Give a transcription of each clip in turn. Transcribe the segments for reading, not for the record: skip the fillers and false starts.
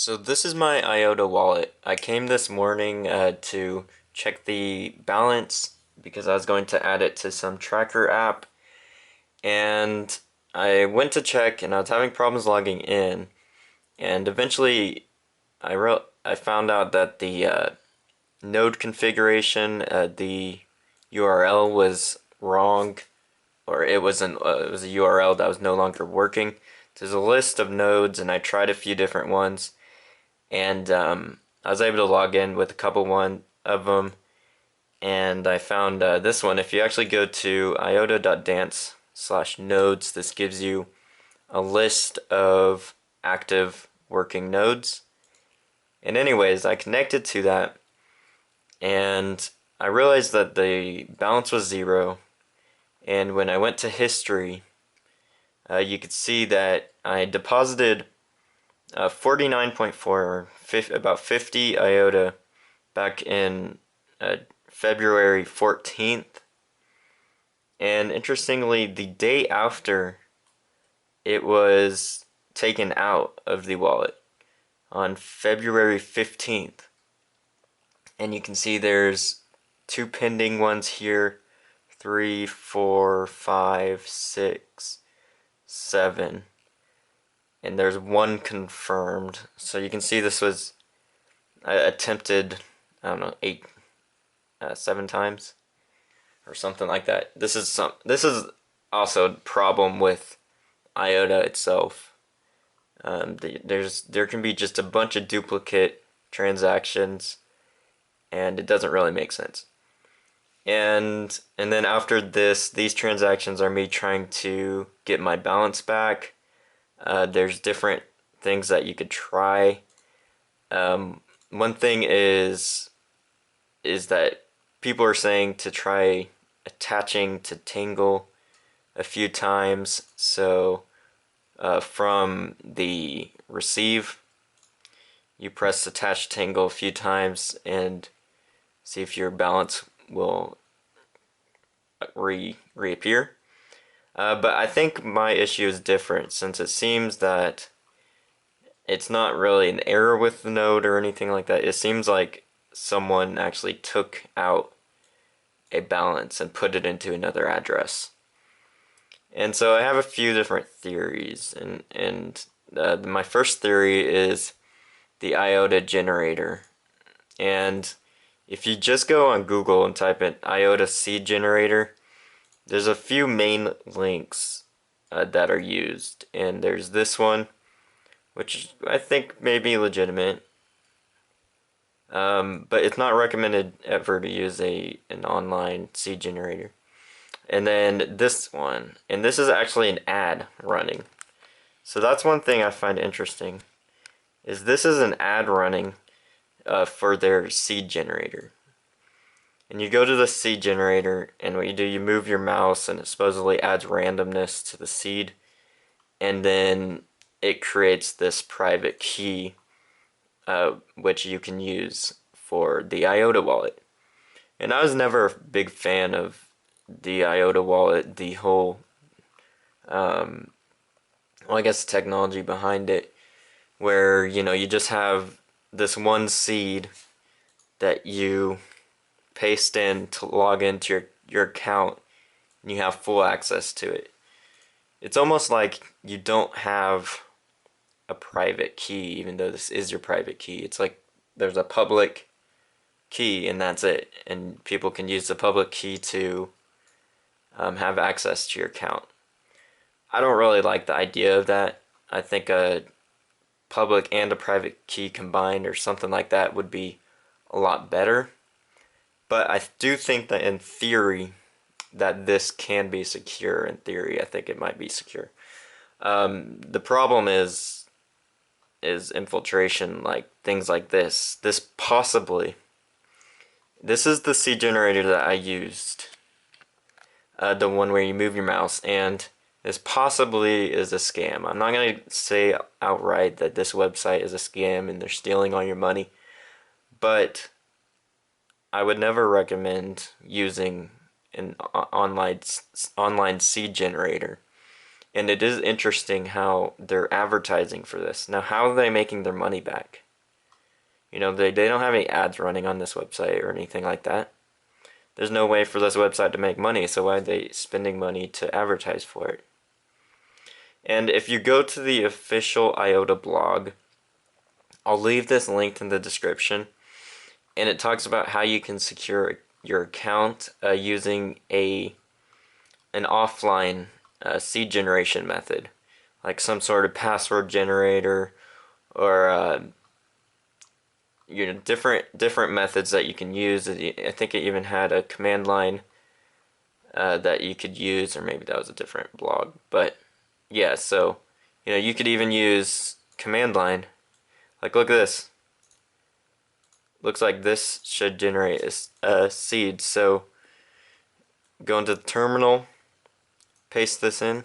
So this is my IOTA wallet. I came this morning to check the balance because I was going to add it to some tracker app, and I went to check and I was having problems logging in, and eventually I found out that the node configuration, the URL was wrong, or it was a URL that was no longer working. There's a list of nodes, and I tried a few different ones and I was able to log in with a couple one of them, and I found this one. If you actually go to iota.dance/nodes, this gives you a list of active working nodes. And anyways, I connected to that, and I realized that the balance was 0. And when I went to history, you could see that I deposited 49.4, about 50 IOTA back in February 14th. And interestingly, the day after it was taken out of the wallet on February 15th. And you can see there's two pending ones here, 3, 4, 5, 6, 7. And there's one confirmed. So you can see this was attempted, I don't know, 7 times or something like that. This is also a problem with IOTA itself. There can be just a bunch of duplicate transactions, and it doesn't really make sense. And then after these transactions are me trying to get my balance back. There's different things that you could try. One thing is that people are saying to try attaching to Tangle a few times. So from the receive, you press attach Tangle a few times and see if your balance will reappear. But I think my issue is different, since it seems that it's not really an error with the node or anything like that. It seems like someone actually took out a balance and put it into another address. And so I have a few different theories, and my first theory is the IOTA generator. And if you just go on Google and type in IOTA seed generator, there's a few main links that are used, and there's this one, which I think may be legitimate. But it's not recommended ever to use an online seed generator. And then this one, and this is actually an ad running. So that's one thing I find interesting, is this is an ad running for their seed generator. And you go to the seed generator, and what you do, you move your mouse, and it supposedly adds randomness to the seed, and then it creates this private key, which you can use for the IOTA wallet. And I was never a big fan of the IOTA wallet, the whole, well, I guess the technology behind it, where, you just have this one seed that you paste in to log into your account, and you have full access to it. It's almost like you don't have a private key, even though this is your private key. It's like there's a public key, and that's it. And people can use the public key to have access to your account. I don't really like the idea of that. I think a public and a private key combined or something like that would be a lot better. But I do think that in theory that this can be secure. In theory, I think it might be secure. The problem is infiltration, like things like this. This is the seed generator that I used, the one where you move your mouse, and this possibly is a scam. I'm not going to say outright that this website is a scam and they're stealing all your money, but I would never recommend using an online seed generator And it is interesting how they're advertising for this. Now, how are they making their money back? You know, they don't have any ads running on this website or anything like that. There's no way for this website to make money, so why are they spending money to advertise for it? And if you go to the official IOTA blog, I'll leave this linked in the description, and it talks about how you can secure your account using an offline seed generation method, like some sort of password generator or you know, different methods that you can use. I think it even had a command line that you could use, or maybe that was a different blog. But yeah, so you know, you could even use command line. Like, look at this. Looks like this should generate a seed. So go into the terminal, paste this in,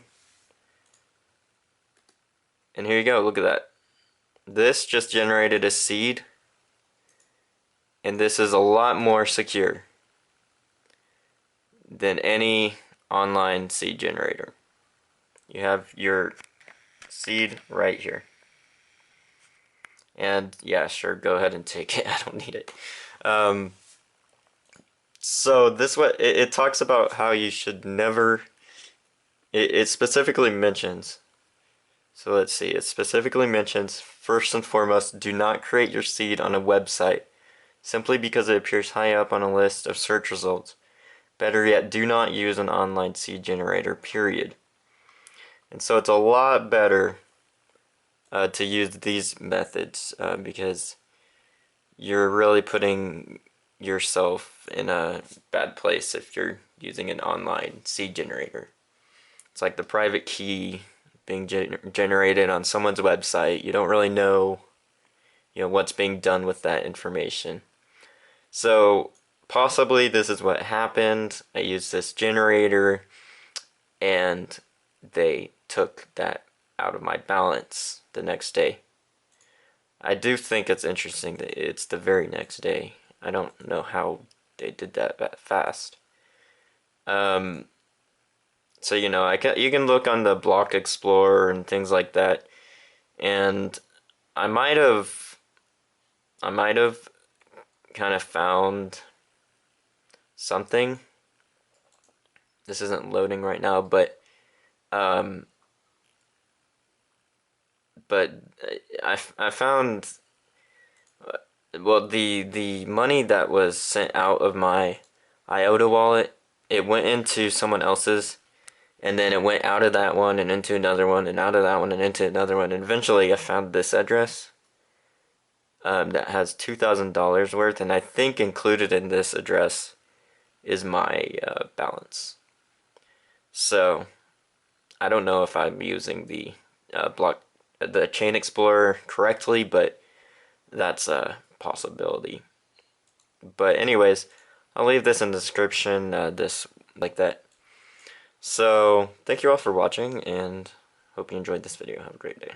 and here you go. Look at that. This just generated a seed, and this is a lot more secure than any online seed generator. You have your seed right here. And yeah, sure, go ahead and take it. I don't need it. So this what it talks about how you should never. It specifically mentions. So let's see. It specifically mentions, first and foremost, do not create your seed on a website simply because it appears high up on a list of search results. Better yet, do not use an online seed generator, period. And so it's a lot better to use these methods because you're really putting yourself in a bad place if you're using an online seed generator. It's like the private key being generated on someone's website. You don't really know, you know, what's being done with that information. So possibly this is what happened. I used this generator and they took that out of my balance the next day. I do think it's interesting that it's the very next day. I don't know how they did that fast. So you know, you can look on the Block Explorer and things like that, and I might have kind of found something. This isn't loading right now, but um, I found, well, the money that was sent out of my IOTA wallet, it went into someone else's, and then it went out of that one and into another one and out of that one and into another one, and eventually I found this address that has $2,000 worth, and I think included in this address is my balance. So I don't know if I'm using the the Chain Explorer correctly, but that's a possibility. But anyways, I'll leave this in the description, this like that. So thank you all for watching, and hope you enjoyed this video. Have a great day.